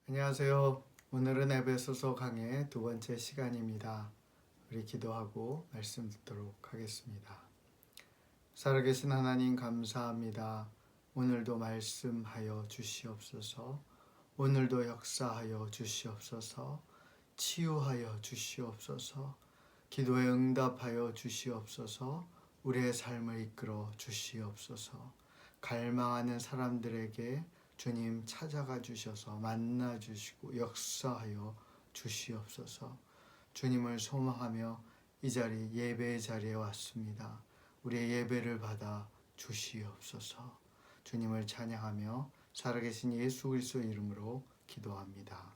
안녕하세요. 오늘은 에베소서 강의 두 번째 시간입니다. 우리 기도하고 말씀 듣도록 하겠습니다. 살아계신 하나님 감사합니다. 오늘도 말씀하여 주시옵소서. 오늘도 역사하여 주시옵소서. 치유하여 주시옵소서. 기도에 응답하여 주시옵소서. 우리의 삶을 이끌어 주시옵소서. 갈망하는 사람들에게 주님 찾아가 주셔서 만나 주시고 역사하여 주시옵소서. 주님을 소망하며 이 자리 예배의 자리에 왔습니다. 우리의 예배를 받아 주시옵소서. 주님을 찬양하며 살아계신 예수 그리스도의 이름으로 기도합니다.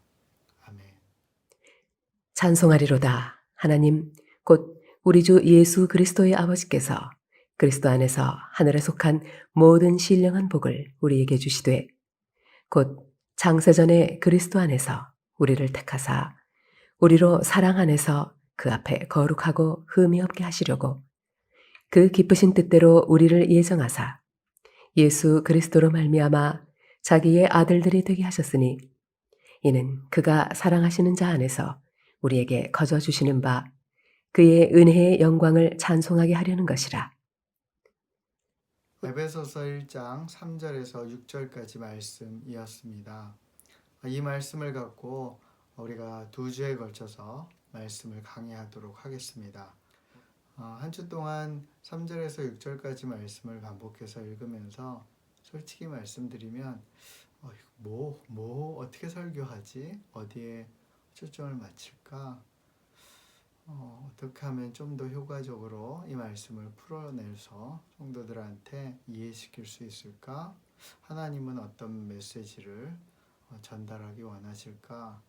아멘. 찬송하리로다. 하나님 곧 우리 주 예수 그리스도의 아버지께서 그리스도 안에서 하늘에 속한 모든 신령한 복을 우리에게 주시되 곧 창세전에 그리스도 안에서 우리를 택하사 우리로 사랑 안에서 그 앞에 거룩하고 흠이 없게 하시려고 그 기쁘신 뜻대로 우리를 예정하사 예수 그리스도로 말미암아 자기의 아들들이 되게 하셨으니 이는 그가 사랑하시는 자 안에서 우리에게 거저 주시는 바 그의 은혜의 영광을 찬송하게 하려는 것이라. 에베소서 1장 3절에서 6절까지 말씀이었습니다. 이 말씀을 갖고 우리가 두 주에 걸쳐서 말씀을 강의하도록 하겠습니다. 한 주 동안 3절에서 6절까지 말씀을 반복해서 읽으면서 솔직히 말씀드리면 어떻게 설교하지? 어디에 초점을 맞출까? 어떻게 하면 좀 더 효과적으로 이 말씀을 풀어내서 성도들한테 이해시킬 수 있을까? 하나님은 어떤 메시지를 전달하기 원하실까?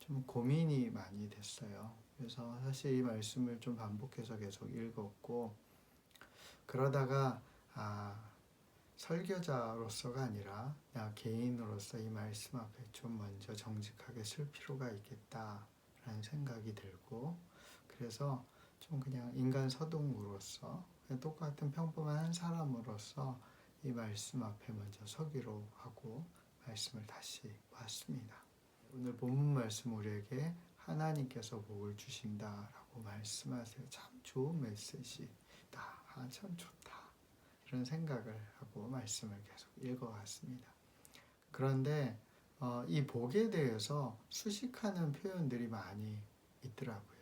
좀 고민이 많이 됐어요. 그래서 사실 이 말씀을 좀 반복해서 계속 읽었고 그러다가 설교자로서가 아니라 나 개인으로서 이 말씀 앞에 좀 먼저 정직하게 설 필요가 있겠다라는 생각이 들고 그래서 좀 그냥 인간 서둥으로서 그냥 똑같은 평범한 한 사람으로서 이 말씀 앞에 먼저 서기로 하고 말씀을 다시 봤습니다. 오늘 본문 말씀 우리에게 하나님께서 복을 주신다라고 말씀하세요. 참 좋은 메시지다. 참 좋다. 이런 생각을 하고 말씀을 계속 읽어왔습니다. 그런데 이 복에 대해서 수식하는 표현들이 많이 있더라고요.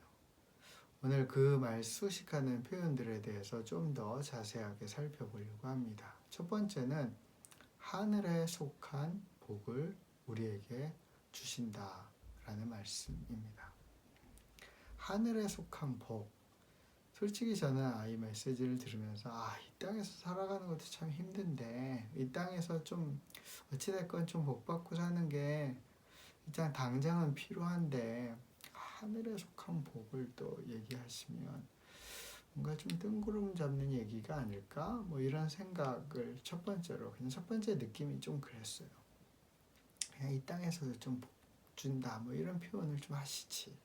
오늘 그 수식하는 표현들에 대해서 좀 더 자세하게 살펴보려고 합니다. 첫 번째는 하늘에 속한 복을 우리에게 주신다라는 말씀입니다. 하늘에 속한 복. 솔직히 저는 이 메시지를 들으면서 이 땅에서 살아가는 것도 참 힘든데 이 땅에서 좀 어찌됐건 좀 복받고 사는 게 일단 당장은 필요한데 하늘에 속한 복을 또 얘기하시면 뭔가 좀 뜬구름 잡는 얘기가 아닐까? 뭐 이런 생각을 첫 번째로 그냥 첫 번째 느낌이 좀 그랬어요. 그냥 이 땅에서도 좀 복 준다 뭐 이런 표현을 좀 하시지.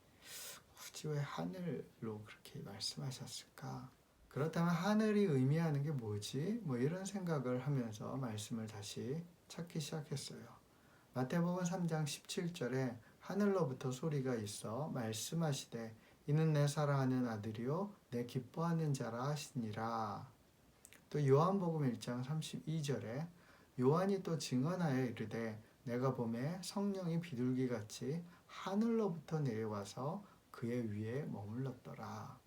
굳이 왜 하늘로 그렇게 말씀하셨을까? 그렇다면 하늘이 의미하는 게 뭐지? 뭐 이런 생각을 하면서 말씀을 다시 찾기 시작했어요. 마태복음 3장 17절에 하늘로부터 소리가 있어 말씀하시되 이는 내 사랑하는 아들이요 내 기뻐하는 자라 하시니라. 또 요한복음 1장 32절에 요한이 또 증언하여 이르되 내가 보매 성령이 비둘기같이 하늘로부터 내려와서 그의 위에 머물렀더라.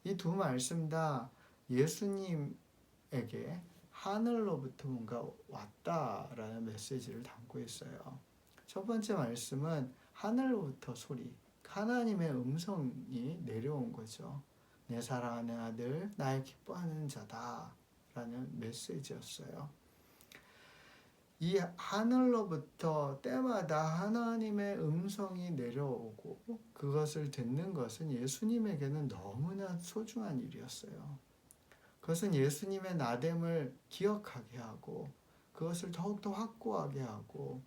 이 두 말씀 다 예수님에게 하늘로부터 뭔가 왔다라는 메시지를 담고 있어요. 첫 번째 말씀은 하늘로부터 소리, 하나님의 음성이 내려온 거죠. 내 사랑하는 아들, 나의 기뻐하는 자다 라는 메시지였어요. 이 하늘로부터 때마다 하나님의 음성이 내려오고 그것을 듣는 것은 예수님에게는 너무나 소중한 일이었어요. 그것은 예수님의 나됨을 기억하게 하고 그것을 더욱더 확고하게 하고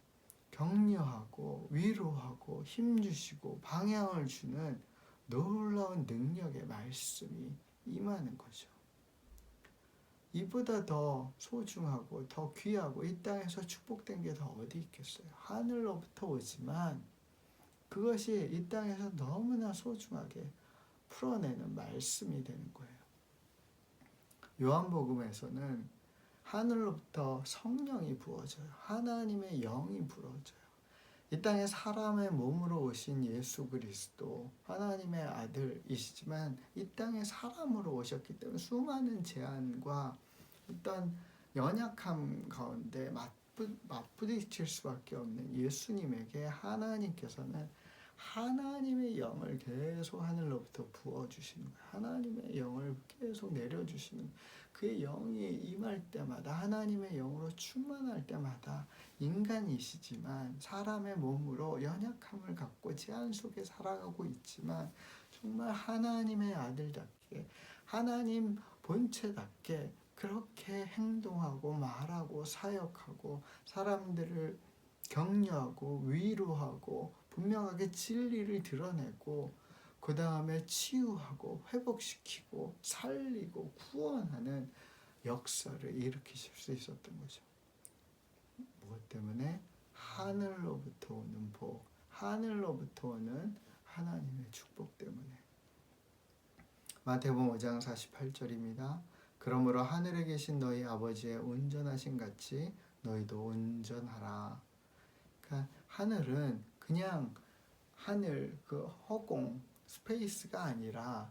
격려하고 위로하고 힘주시고 방향을 주는 놀라운 능력의 말씀이 임하는 거죠. 이보다 더 소중하고 더 귀하고 이 땅에서 축복된 게 더 어디 있겠어요? 하늘로부터 오지만 그것이 이 땅에서 너무나 소중하게 풀어내는 말씀이 되는 거예요. 요한복음에서는 하늘로부터 성령이 부어져요. 하나님의 영이 부어져요. 이 땅에 사람의 몸으로 오신 예수 그리스도 하나님의 아들이시지만 이 땅에 사람으로 오셨기 때문에 수많은 제한과 어떤 연약함 가운데 맞부딪힐 수밖에 없는 예수님에게 하나님께서는 하나님의 영을 계속 하늘로부터 부어주시는 거예요. 하나님의 영을 계속 내려주시는 거예요. 그의 영이 임할 때마다 하나님의 영으로 충만할 때마다 인간이시지만 사람의 몸으로 연약함을 갖고 제한 속에 살아가고 있지만 정말 하나님의 아들답게 하나님 본체답게 그렇게 행동하고 말하고 사역하고 사람들을 격려하고 위로하고 분명하게 진리를 드러내고 그 다음에 치유하고 회복시키고 살리고 구원하는 역사를 일으키실 수 있었던 거죠. 무엇 때문에? 하늘로부터 오는 복, 하늘로부터 오는 하나님의 축복 때문에. 마태복음 5장 48절입니다. 그러므로 하늘에 계신 너희 아버지의 온전하신 같이 너희도 온전하라. 그러니까 하늘은 그냥 하늘 그 허공 스페이스가 아니라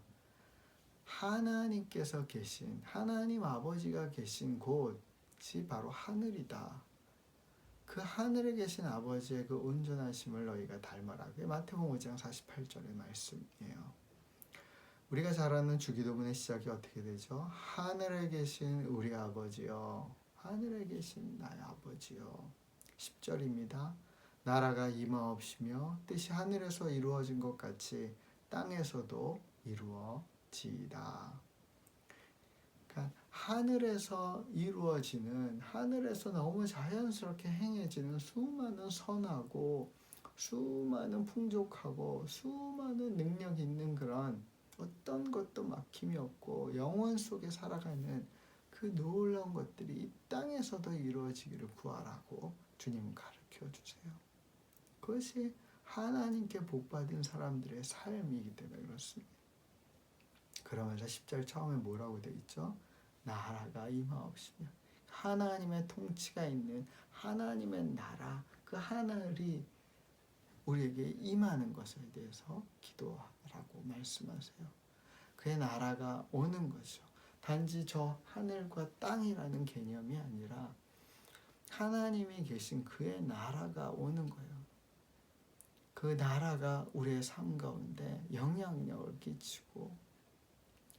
하나님께서 계신 하나님 아버지가 계신 곳이 바로 하늘이다. 그 하늘에 계신 아버지의 그 온전하심을 너희가 닮아라. 그게 마태복음 5장 48절의 말씀이에요. 우리가 잘 아는 주기도문의 시작이 어떻게 되죠? 하늘에 계신 우리 아버지여, 하늘에 계신 나의 아버지여. 10절입니다. 나라가 임하옵시며 뜻이 하늘에서 이루어진 것 같이 땅에서도 이루어지이다. 그러니까 하늘에서 이루어지는, 하늘에서 너무 자연스럽게 행해지는 수많은 선하고 수많은 풍족하고 수많은 능력 있는 그런 어떤 것도 막힘이 없고 영원 속에 살아가는 그 놀라운 것들이 이 땅에서도 이루어지기를 구하라고 주님은 가르쳐 주세요. 그것이 하나님께 복받은 사람들의 삶이기 때문에 그렇습니다. 그러면서 10절 처음에 뭐라고 되어 있죠? 나라가 임하옵시며 하나님의 통치가 있는 하나님의 나라, 그 하늘이 우리에게 임하는 것에 대해서 기도하라고 말씀하세요. 그의 나라가 오는 거죠. 단지 저 하늘과 땅이라는 개념이 아니라 하나님이 계신 그의 나라가 오는 거예요. 그 나라가 우리의 삶 가운데 영향력을 끼치고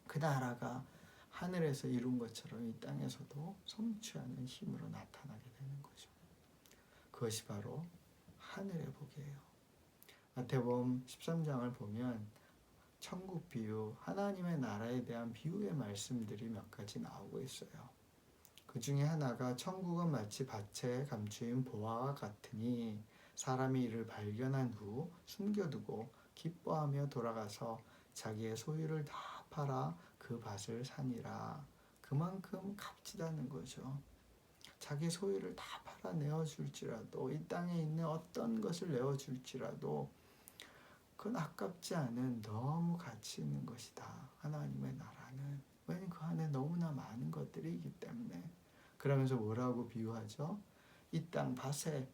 그 나라가 하늘에서 이룬 것처럼 이 땅에서도 성취하는 힘으로 나타나게 되는 거죠. 그것이 바로 하늘의 복이에요. 마태복음 13장을 보면 천국 비유, 하나님의 나라에 대한 비유의 말씀들이 몇 가지 나오고 있어요. 그 중에 하나가 천국은 마치 밭에 감추인 보화와 같으니 사람이 이를 발견한 후 숨겨두고 기뻐하며 돌아가서 자기의 소유를 다 팔아 그 밭을 사니라. 그만큼 값지다는 거죠. 자기 소유를 다 팔아 내어줄지라도 이 땅에 있는 어떤 것을 내어줄지라도 그건 아깝지 않은 너무 가치 있는 것이다. 하나님의 나라는. 왜냐하면 그 안에 너무나 많은 것들이 있기 때문에. 그러면서 뭐라고 비유하죠? 이 땅 밭에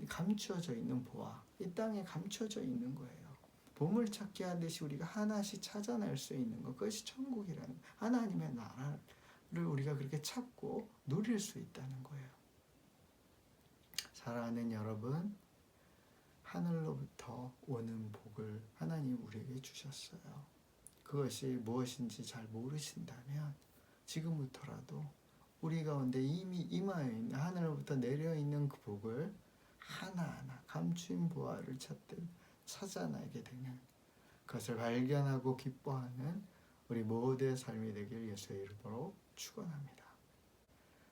감추어져 있는 보화. 이 땅에 감추어져 있는 거예요. 보물찾기 하듯이 우리가 하나씩 찾아낼 수 있는 것. 그것이 천국이라는 하나님의 나라를 우리가 그렇게 찾고 누릴 수 있다는 거예요. 사랑하는 여러분, 하늘로부터 오는 복을 하나님 우리에게 주셨어요. 그것이 무엇인지 잘 모르신다면 지금부터라도 우리 가운데 이미 임하여 있는 하늘로부터 내려 있는 그 복을 하나하나 감추인 보화를 찾듯 찾아내게 되는 그것을 발견하고 기뻐하는 우리 모두의 삶이 되길 예수의 이름으로 축원합니다.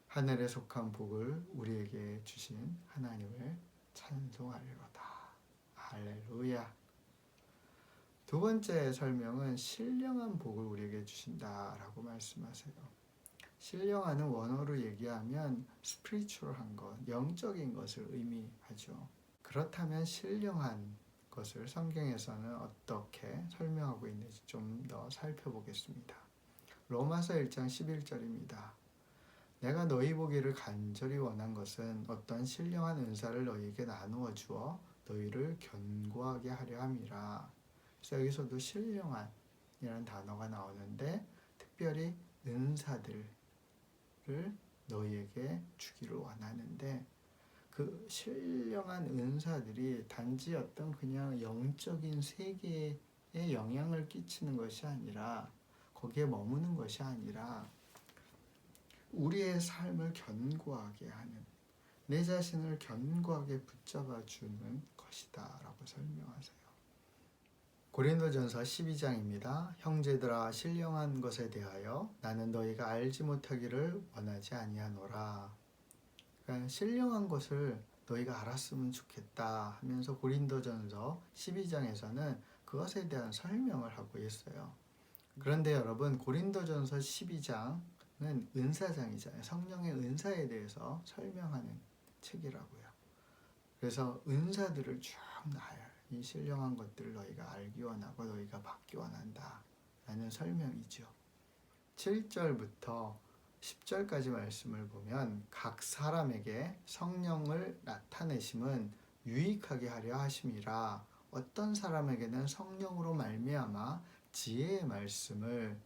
하늘에 속한 복을 우리에게 주신 하나님을 찬송하리로다. 할렐루야. 두 번째 설명은 신령한 복을 우리에게 주신다라고 말씀하세요. 신령한은 원어로 얘기하면 스피리추얼한 것, 영적인 것을 의미하죠. 그렇다면 신령한 것을 성경에서는 어떻게 설명하고 있는지 좀 더 살펴보겠습니다. 로마서 1장 11절입니다. 내가 너희 보기를 간절히 원한 것은 어떤 신령한 은사를 너희에게 나누어 주어 너희를 견고하게 하려 함이라. 그래서 여기서도 신령한이라는 단어가 나오는데 특별히 은사들을 너희에게 주기를 원하는데 그 신령한 은사들이 단지 어떤 그냥 영적인 세계에 영향을 끼치는 것이 아니라 거기에 머무는 것이 아니라 우리의 삶을 견고하게 하는 내 자신을 견고하게 붙잡아 주는 것이다 라고 설명하세요. 고린도전서 12장입니다. 형제들아 신령한 것에 대하여 나는 너희가 알지 못하기를 원하지 아니하노라. 그러니까 신령한 것을 너희가 알았으면 좋겠다 하면서 고린도전서 12장에서는 그것에 대한 설명을 하고 있어요. 그런데 여러분 고린도전서 12장은 은사장이잖아요. 성령의 은사에 대해서 설명하는 책이라고요. 그래서 은사들을 쭉 이 신령한 것들을 너희가 알기 원하고 너희가 받기 원한다 라는 설명이죠. 7절부터 10절까지 말씀을 보면 각 사람에게 성령을 나타내심은 유익하게 하려 하심이라. 어떤 사람에게는 성령으로 말미암아 지혜의 말씀을,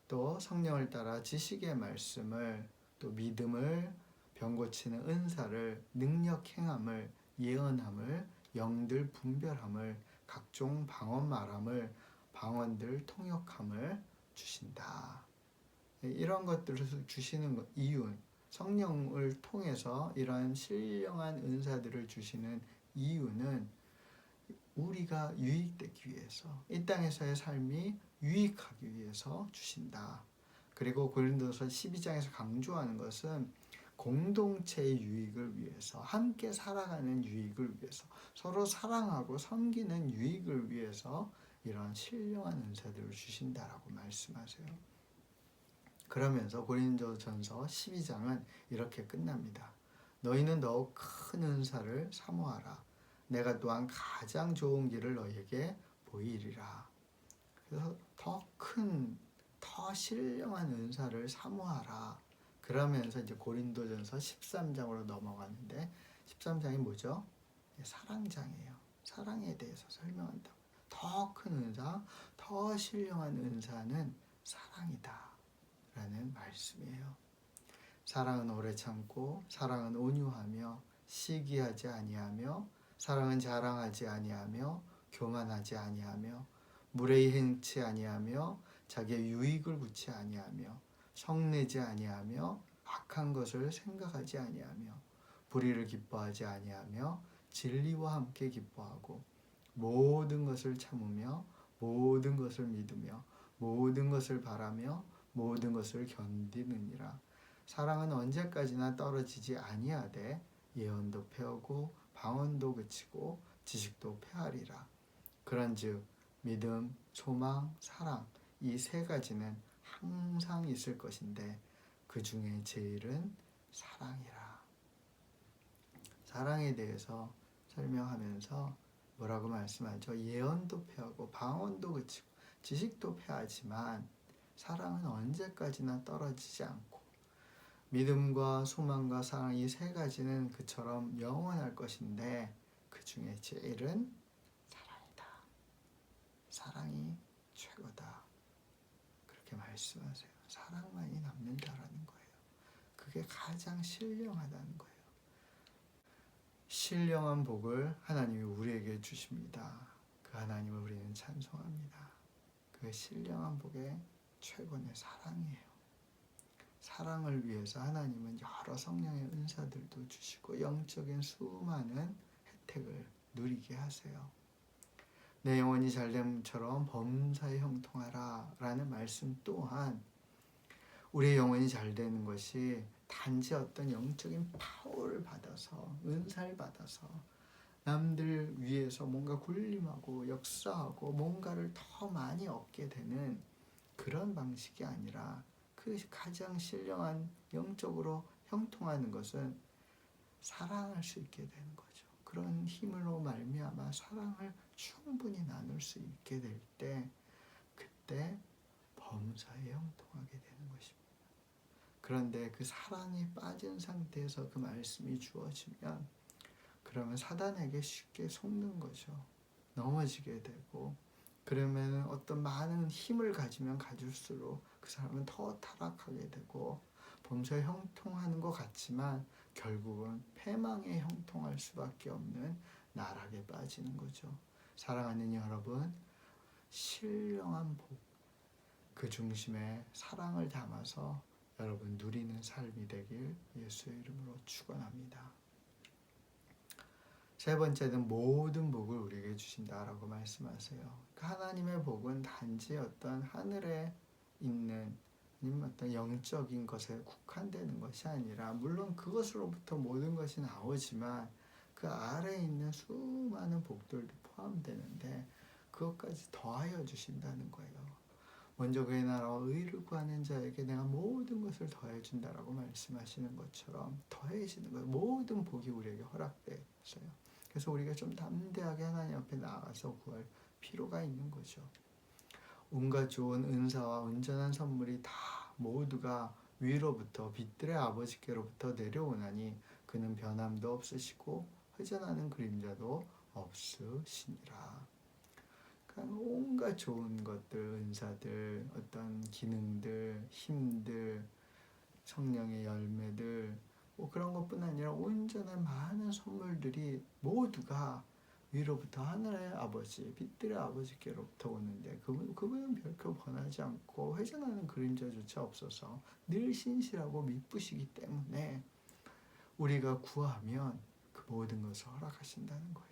또 성령을 따라 지식의 말씀을, 또 믿음을, 병 고치는 은사를, 능력 행함을, 예언함을, 영들 분별함을, 각종 방언 말함을, 방언들 통역함을 주신다. 이런 것들을 주시는 이유, 성령을 통해서 이러한 신령한 은사들을 주시는 이유는 우리가 유익되기 위해서, 이 땅에서의 삶이 유익하기 위해서 주신다. 그리고 고린도서 12장에서 강조하는 것은 공동체의 유익을 위해서, 함께 살아가는 유익을 위해서, 서로 사랑하고 섬기는 유익을 위해서 이러한 신령한 은사들을 주신다라고 말씀하세요. 그러면서 고린도전서 12장은 이렇게 끝납니다. 너희는 더욱 큰 은사를 사모하라. 내가 또한 가장 좋은 길을 너희에게 보이리라. 그래서 더 큰, 더 신령한 은사를 사모하라. 그러면서 이제 고린도전서 13장으로 넘어가는데 13장이 뭐죠? 사랑장이에요. 사랑에 대해서 설명한다. 더 큰 은사, 더 신령한 은사는 사랑이다 라는 말씀이에요. 사랑은 오래 참고, 사랑은 온유하며, 시기하지 아니하며, 사랑은 자랑하지 아니하며, 교만하지 아니하며, 무례히 행치 아니하며, 자기의 유익을 구치 아니하며, 성내지 아니하며, 악한 것을 생각하지 아니하며, 불의를 기뻐하지 아니하며, 진리와 함께 기뻐하고, 모든 것을 참으며, 모든 것을 믿으며, 모든 것을 바라며, 모든 것을 견디느니라. 사랑은 언제까지나 떨어지지 아니하되 예언도 패하고 방언도 그치고 지식도 패하리라. 그런즉 믿음, 소망, 사랑 이 세 가지는 항상 있을 것인데 그 중에 제일은 사랑이라. 사랑에 대해서 설명하면서 뭐라고 말씀하죠? 예언도 패하고 방언도 그치고 지식도 패하지만 사랑은 언제까지나 떨어지지 않고 믿음과 소망과 사랑 이 세 가지는 그처럼 영원할 것인데 그 중에 제일은 사랑이다. 사랑이 최고다. 그렇게 말씀하세요. 사랑만이 남는다라는 거예요. 그게 가장 신령하다는 거예요. 신령한 복을 하나님이 우리에게 주십니다. 그 하나님을 우리는 찬송합니다. 그 신령한 복의 최고는 사랑이에요. 사랑을 위해서 하나님은 여러 성령의 은사들도 주시고 영적인 수많은 혜택을 누리게 하세요. 내 영혼이 잘됨처럼 범사에 형통하라 라는 말씀 또한 우리의 영혼이 잘 되는 것이 단지 어떤 영적인 파워를 받아서 은사를 받아서 남들 위해서 뭔가 군림하고 역사하고 뭔가를 더 많이 얻게 되는 그런 방식이 아니라 그 그 가장 신령한 영적으로 형통하는 것은 사랑할 수 있게 되는 거죠. 그런 힘으로 말미암아 사랑을 충분히 나눌 수 있게 될 때 그때 범사에 형통하게 되는 것입니다. 그런데 그 사랑이 빠진 상태에서 그 말씀이 주어지면 그러면 사단에게 쉽게 속는 거죠. 넘어지게 되고 그러면 어떤 많은 힘을 가지면 가질수록 그 사람은 더 타락하게 되고 범사에 형통하는 것 같지만 결국은 패망에 형통할 수밖에 없는 나락에 빠지는 거죠. 사랑하는 여러분, 신령한 복, 그 중심에 사랑을 담아서 여러분 누리는 삶이 되길 예수의 이름으로 축원합니다. 세 번째는 모든 복을 우리에게 주신다라고 말씀하세요. 하나님의 복은 단지 어떤 하늘에 있는 어떤 영적인 것에 국한되는 것이 아니라 물론 그것으로부터 모든 것이 나오지만 그 아래에 있는 수많은 복들도 포함되는데 그것까지 더하여 주신다는 거예요. 먼저 그의 나라와 의를 구하는 자에게 내가 모든 것을 더해 준다라고 말씀하시는 것처럼 더해지는 거예요. 모든 복이 우리에게 허락되어 있어요. 그래서 우리가 좀 담대하게 하나님 앞에 나아가서 구할 필요가 있는 거죠. 온갖 좋은 은사와 온전한 선물이 다 모두가 위로부터 빛들의 아버지께로부터 내려오나니 그는 변함도 없으시고 회전하는 그림자도 없으시니라. 그러니까 온갖 좋은 것들, 은사들, 어떤 기능들, 힘들, 성령의 열매들 그런 것뿐 아니라 온전한 많은 선물들이 모두가 위로부터 하늘의 아버지, 빛들의 아버지께로부터 오는데 그분은 별표 번하지 않고 회전하는 그림자조차 없어서 늘 신실하고 미쁘시기 때문에 우리가 구하면 그 모든 것을 허락하신다는 거예요.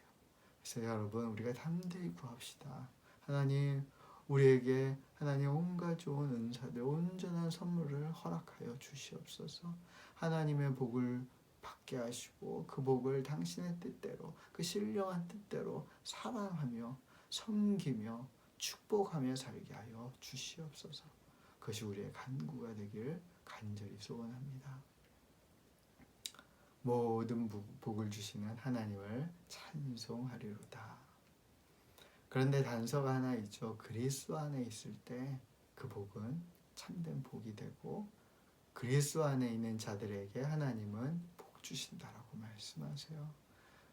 그래서 여러분 우리가 담대히 구합시다. 하나님 우리에게 하나님 온갖 좋은 은사들 온전한 선물을 허락하여 주시옵소서. 하나님의 복을 받게 하시고 그 복을 당신의 뜻대로 그 신령한 뜻대로 사랑하며 섬기며 축복하며 살게 하여 주시옵소서. 그것이 우리의 간구가 되길 간절히 소원합니다. 모든 복을 주시는 하나님을 찬송하리로다. 그런데 단서가 하나 있죠. 그리스도 안에 있을 때 그 복은 참된 복이 되고 그리스도 안에 있는 자들에게 하나님은 복 주신다라고 말씀하세요.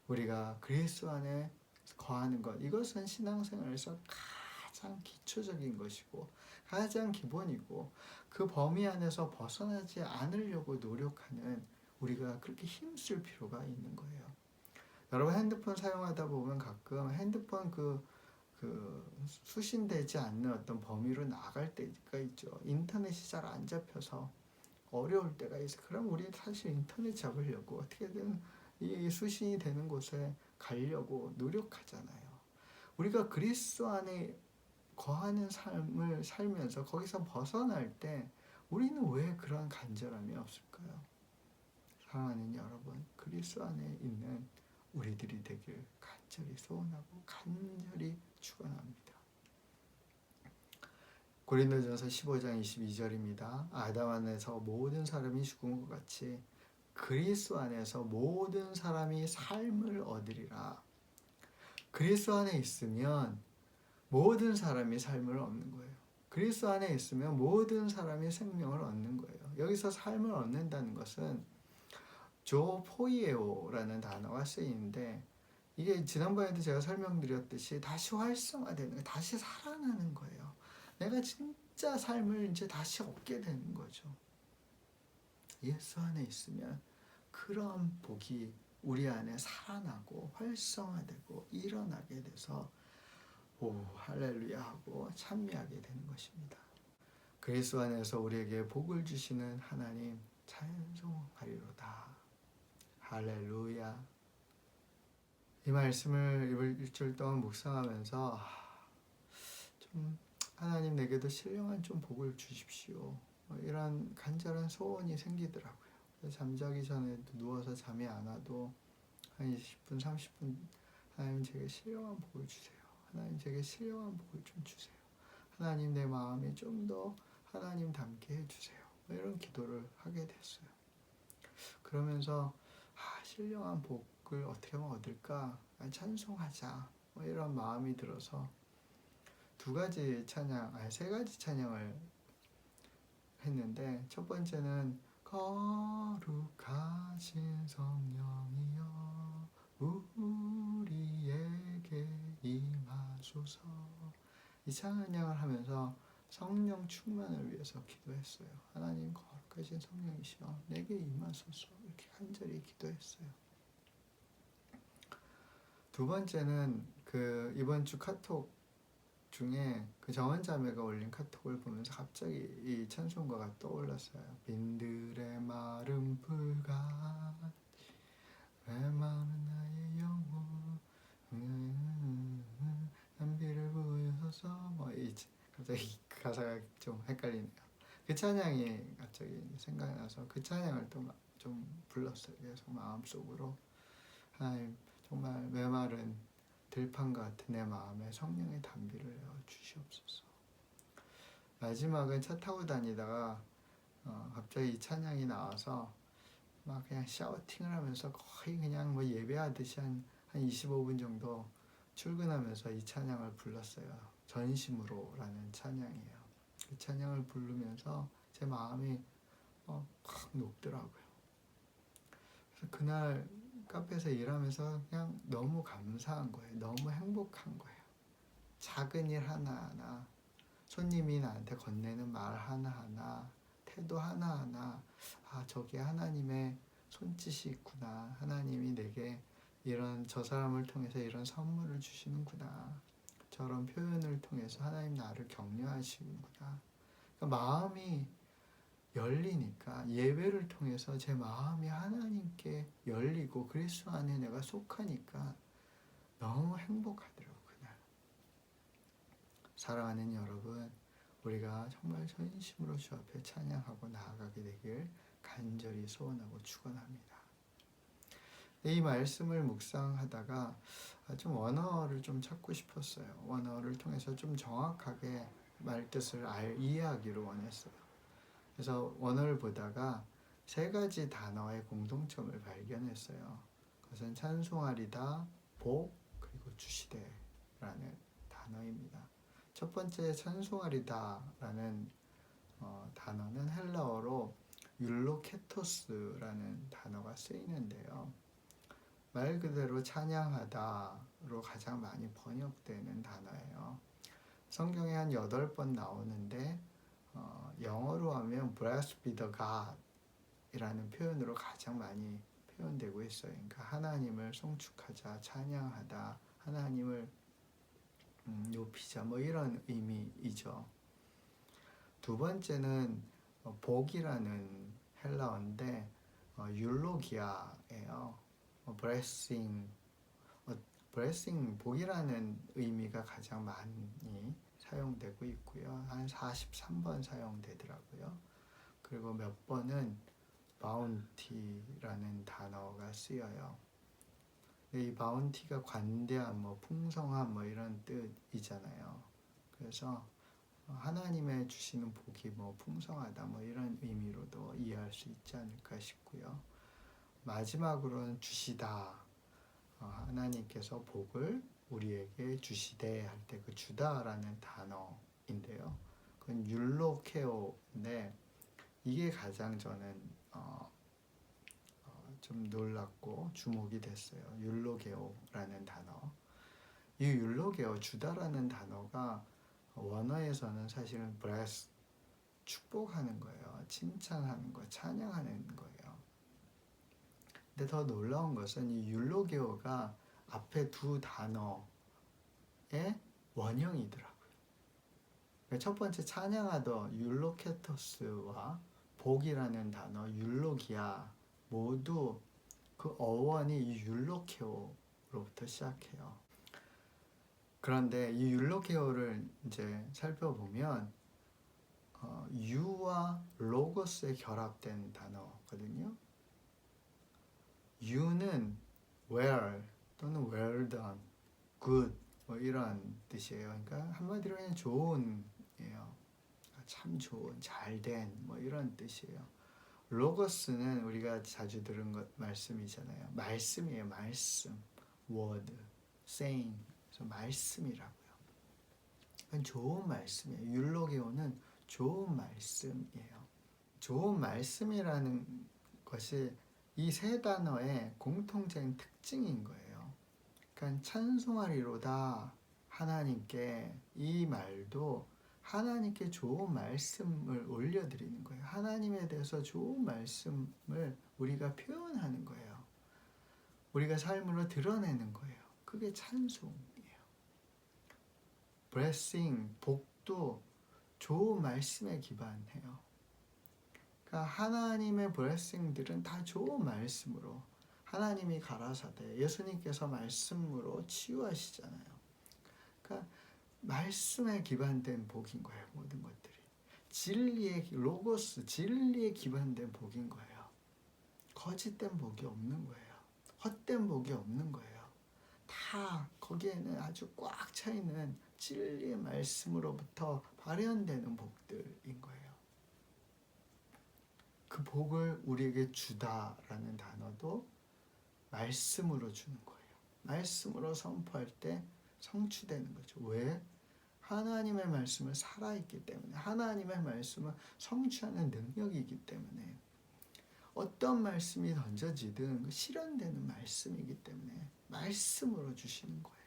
우리가 그리스도 안에 거하는 것, 이것은 신앙생활에서 가장 기초적인 것이고 가장 기본이고 그 범위 안에서 벗어나지 않으려고 노력하는 우리가 그렇게 힘쓸 필요가 있는 거예요. 여러분 핸드폰 사용하다 보면 가끔 핸드폰 수신되지 않는 어떤 범위로 나갈 때가 있죠. 인터넷이 잘 안 잡혀서 어려울 때가 있어요. 그럼 우리 사실 인터넷 잡으려고 어떻게든 이 수신이 되는 곳에 가려고 노력하잖아요. 우리가 그리스도 안에 거하는 삶을 살면서 거기서 벗어날 때 우리는 왜 그런 간절함이 없을까요? 사랑하는 여러분, 그리스도 안에 있는 우리들이 되길 간절히 소원하고 간절히 축원합니다. 고린도전서 15장 22절입니다. 아담 안에서 모든 사람이 죽은 것 같이 그리스도 안에서 모든 사람이 삶을 얻으리라. 그리스도 안에 있으면 모든 사람이 삶을 얻는 거예요. 그리스도 안에 있으면 모든 사람이 생명을 얻는 거예요. 여기서 삶을 얻는다는 것은 조포이에오라는 단어가 쓰이는데 이게 지난번에도 제가 설명드렸듯이 다시 활성화되는 거예요. 다시 살아나는 거예요. 내가 진짜 삶을 이제 다시 얻게 되는 거죠. 예수 안에 있으면 그런 복이 우리 안에 살아나고 활성화되고 일어나게 돼서 할렐루야 하고 찬미하게 되는 것입니다. 그리스도 안에서 우리에게 복을 주시는 하나님 찬송하리로다. 할렐루야. 이 말씀을 일주일 동안 묵상하면서 좀 하나님 내게도 신령한 좀 복을 주십시오. 이런 간절한 소원이 생기더라고요. 잠자기 전에 누워서 잠이 안 와도 한 20분, 30분 하나님 제게 신령한 복을 주세요. 하나님 제게 신령한 복을 좀 주세요. 하나님 내 마음에 좀 더 하나님 닮게 해주세요. 뭐 이런 기도를 하게 됐어요. 그러면서 신령한 복을 어떻게 하면 얻을까? 찬송하자. 뭐 이런 마음이 들어서 세 가지 찬양을 했는데, 첫 번째는 거룩하신 성령이여 우리에게 임하소서. 이 찬양을 하면서 성령 충만을 위해서 기도했어요. 하나님 거룩하신 성령이시여 내게 임하소서, 이렇게 간절히 기도했어요. 두 번째는 이번 주 카톡 중에 정원 자매가 올린 카톡을 보면서 갑자기 이 찬송가가 떠올랐어요. 빈들의 마른 불같이 메마른 나의 영혼 한비를 부여서 갑자기 가사가 좀 헷갈리네요. 그 찬양이 갑자기 생각이 나서 그 찬양을 또 좀 불렀어요. 계속 마음속으로 하나님 정말 메마른 들판 같은 내 마음에 성령의 단비를 내어 주시옵소서. 마지막은 차 타고 다니다가 갑자기 이 찬양이 나와서 막 그냥 샤우팅을 하면서 거의 그냥 뭐 예배하듯이 한 25분 정도 출근하면서 이 찬양을 불렀어요. 전심으로라는 찬양이에요. 그 찬양을 부르면서 제 마음이 확 녹더라고요. 그래서 그날 카페에서 일하면서 그냥 너무 감사한 거예요. 너무 행복한 거예요. 작은 일 하나하나, 손님이 나한테 건네는 말 하나하나, 태도 하나하나, 저게 하나님의 손짓이 있구나. 하나님이 내게 저 사람을 통해서 이런 선물을 주시는구나. 저런 표현을 통해서 하나님 나를 격려하시는구나. 그러니까 마음이 열리니까, 예배를 통해서 제 마음이 하나님께 열리고 그리스도 안에 내가 속하니까 너무 행복하더라고요. 그날. 사랑하는 여러분, 우리가 정말 전심으로 주 앞에 찬양하고 나아가게 되길 간절히 소원하고 축원합니다. 이 말씀을 묵상하다가 좀 원어를 좀 찾고 싶었어요. 원어를 통해서 좀 정확하게 말뜻을 이해하기를 원했어요. 그래서 원어를 보다가 세 가지 단어의 공통점을 발견했어요. 그것은 찬송하리다, 복, 그리고 주시되라는 단어입니다. 첫 번째 찬송하리다라는 단어는 헬라어로 율로케토스라는 단어가 쓰이는데요. 말 그대로 찬양하다로 가장 많이 번역되는 단어예요. 성경에 한 8번 나오는데 영어로 하면 blessed be the God 이라는 표현으로 가장 많이 표현되고 있어요. 그러니까 하나님을 송축하자, 찬양하다, 하나님을 높이자, 뭐 이런 의미이죠. 두 번째는 복이라는 헬라어인데 율로기아예요. blessing, 복이라는 의미가 가장 많이 사용되고 있고요. 한 43번 사용되더라고요. 그리고 몇 번은 bounty라는 단어가 쓰여요. 이 bounty가 관대함, 풍성함, 이런 뜻이잖아요. 그래서 하나님의 주시는 복이 풍성하다, 이런 의미로도 이해할 수 있지 않을까 싶고요. 마지막으로는 주시다. 하나님께서 복을 우리에게 주시되 할 때 그 주다라는 단어인데요. 그건 율로케오인데 이게 가장 저는 좀 놀랍고 주목이 됐어요. 율로게오라는 단어. 이 율로게오, 주다라는 단어가 원어에서는 사실은 bless, 축복하는 거예요. 칭찬하는 거, 찬양하는 거예요. 근데 더 놀라운 것은 이 율로게오가 앞에 두 단어의 원형이더라고요. 첫 번째 찬양하더 율로케토스와 복이라는 단어 율로기아 모두 그 어원이 이 율로케오로부터 시작해요. 그런데 이 율로케오를 이제 살펴보면 유와 로고스에 결합된 단어거든요. 유는 well 또는 well done, good 이런 뜻이에요. 그러니까 한마디로 그냥 좋은이에요. 참 좋은, 잘된 뭐 이런 뜻이에요. 로고스는 우리가 자주 들은 것 말씀이잖아요. 말씀이에요. 말씀, word, saying. 그래서 말씀이라고요. 그건 좋은 말씀이에요. 율로게오는 좋은 말씀이에요. 좋은 말씀이라는 것이 이 세 단어의 공통적인 특징인 거예요. 그러니까 찬송하리로다 하나님께, 이 말도 하나님께 좋은 말씀을 올려드리는 거예요. 하나님에 대해서 좋은 말씀을 우리가 표현하는 거예요. 우리가 삶으로 드러내는 거예요. 그게 찬송이에요. blessing, 복도 좋은 말씀에 기반해요. 그러니까 하나님의 blessing들은 다 좋은 말씀으로, 하나님이 가라사대, 예수님께서 말씀으로 치유하시잖아요. 그러니까 말씀에 기반된 복인 거예요. 모든 것들이 진리의 로고스, 진리에 기반된 복인 거예요. 거짓된 복이 없는 거예요. 헛된 복이 없는 거예요. 다 거기에는 아주 꽉 차 있는 진리의 말씀으로부터 발현되는 복들인 거예요. 그 복을 우리에게 주다라는 단어도 말씀으로 주는 거예요. 말씀으로 선포할 때 성취되는 거죠. 왜? 하나님의 말씀은 살아있기 때문에, 하나님의 말씀은 성취하는 능력이기 때문에, 어떤 말씀이 던져지든 실현되는 말씀이기 때문에 말씀으로 주시는 거예요.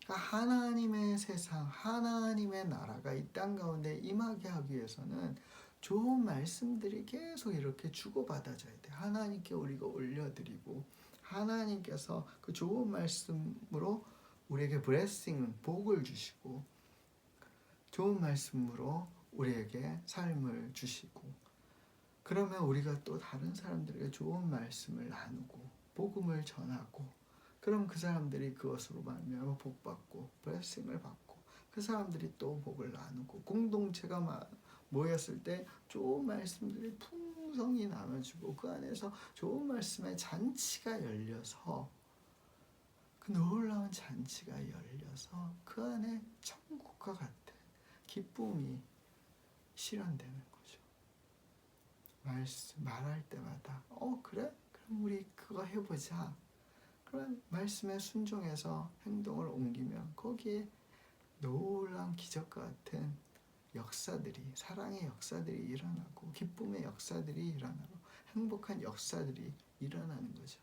그러니까 하나님의 세상, 하나님의 나라가 이 땅 가운데 임하게 하기 위해서는 좋은 말씀들이 계속 이렇게 주고받아져야 돼. 하나님께 우리가 올려드리고, 하나님께서 그 좋은 말씀으로 우리에게 블레싱, 복을 주시고, 좋은 말씀으로 우리에게 삶을 주시고, 그러면 우리가 또 다른 사람들에게 좋은 말씀을 나누고 복음을 전하고, 그럼 그 사람들이 그것으로 말미암아 복받고 블레싱을 받고, 그 사람들이 또 복을 나누고, 공동체가 모였을 때 좋은 말씀들이 풍성히 나눠지고, 그 안에서 좋은 말씀의 잔치가 열려서, 그 놀라운 잔치가 열려서 그 안에 천국과 같은 기쁨이 실현되는 거죠. 말할 때마다 그래? 그럼 우리 그거 해보자. 그럼 말씀에 순종해서 행동을 옮기면 거기에 놀라운 기적과 같은 역사들이, 사랑의 역사들이 일어나고, 기쁨의 역사들이 일어나고, 행복한 역사들이 일어나는 거죠.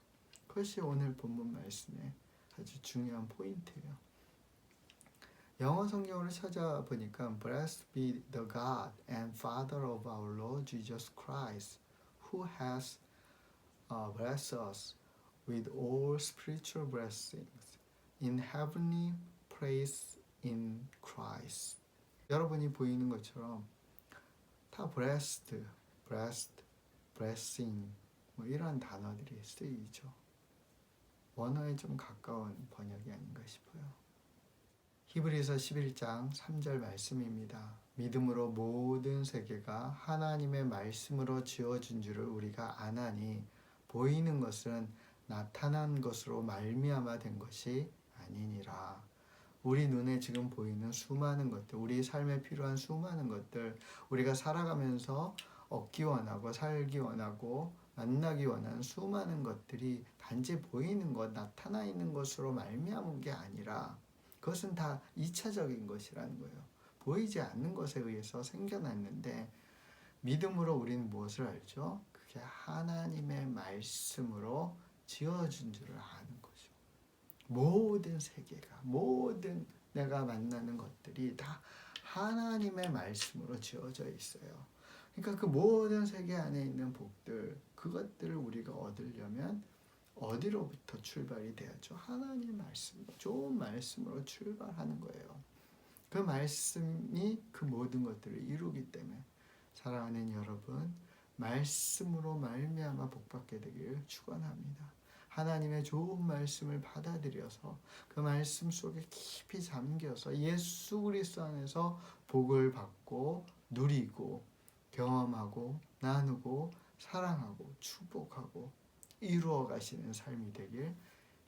그것이 오늘 본문 말씀의 아주 중요한 포인트예요. 영어 성경으로 찾아보니까 Blessed be the God and Father of our Lord Jesus Christ, who has blessed us with all spiritual blessings in heavenly place in Christ. 여러분이 보이는 것처럼 다 blessed, blessing 뭐 이런 단어들이 쓰이죠. 원어에 좀 가까운 번역이 아닌가 싶어요. 히브리서 11장 3절 말씀입니다. 믿음으로 모든 세계가 하나님의 말씀으로 지어진 줄을 우리가 아나니, 보이는 것은 나타난 것으로 말미암아 된 것이 아니니라. 우리 눈에 지금 보이는 수많은 것들, 우리 삶에 필요한 수많은 것들, 우리가 살아가면서 얻기 원하고 살기 원하고 만나기 원하는 수많은 것들이 단지 보이는 것, 나타나 있는 것으로 말미암은 게 아니라, 그것은 다 2차적인 것이라는 거예요. 보이지 않는 것에 의해서 생겨났는데, 믿음으로 우리는 무엇을 알죠? 그게 하나님의 말씀으로 지어준 줄을 아는 거죠. 모든 세계가, 모든 내가 만나는 것들이 다 하나님의 말씀으로 지어져 있어요. 그러니까 그 모든 세계 안에 있는 복들, 그것들을 우리가 얻으려면 어디로부터 출발이 돼야죠? 하나님 말씀, 좋은 말씀으로 출발하는 거예요. 그 말씀이 그 모든 것들을 이루기 때문에, 사랑하는 여러분, 말씀으로 말미암아 복받게 되기를 축원합니다. 하나님의 좋은 말씀을 받아들여서 그 말씀 속에 깊이 잠겨서 예수 그리스도 안에서 복을 받고 누리고 경험하고 나누고 사랑하고 축복하고 이루어 가시는 삶이 되길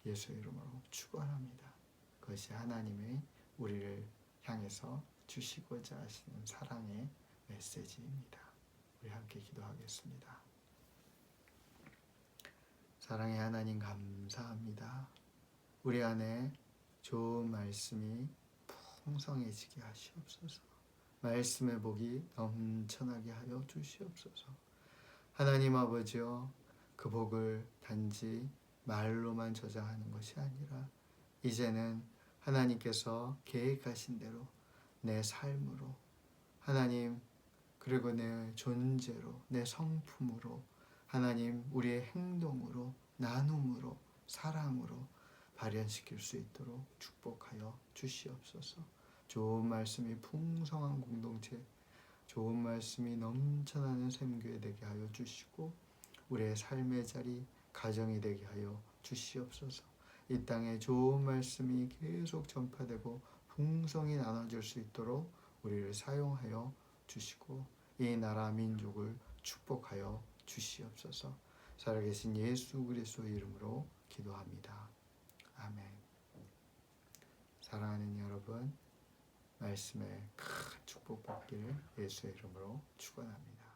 예수의 이름으로 축원합니다. 그것이 하나님의 우리를 향해서 주시고자 하시는 사랑의 메시지입니다. 우리 함께 기도하겠습니다. 사랑의 하나님 감사합니다. 우리 안에 좋은 말씀이 풍성해지게 하시옵소서. 말씀의 복이 넘쳐나게 하여 주시옵소서. 하나님 아버지여, 그 복을 단지 말로만 저장하는 것이 아니라 이제는 하나님께서 계획하신 대로 내 삶으로, 하나님, 그리고 내 존재로, 내 성품으로, 하나님, 우리의 행동으로, 나눔으로, 사랑으로 발현시킬 수 있도록 축복하여 주시옵소서. 좋은 말씀이 풍성한 공동체, 좋은 말씀이 넘쳐나는 샘교회 되게 하여 주시고 우리의 삶의 자리, 가정이 되게 하여 주시옵소서. 이 땅에 좋은 말씀이 계속 전파되고 풍성히 나눠질 수 있도록 우리를 사용하여 주시고 이 나라 민족을 축복하여 주시옵소서. 살아계신 예수 그리스도의 이름으로 기도합니다. 아멘. 사랑하는 여러분, 말씀에 큰 축복 받기를 예수의 이름으로 축원합니다.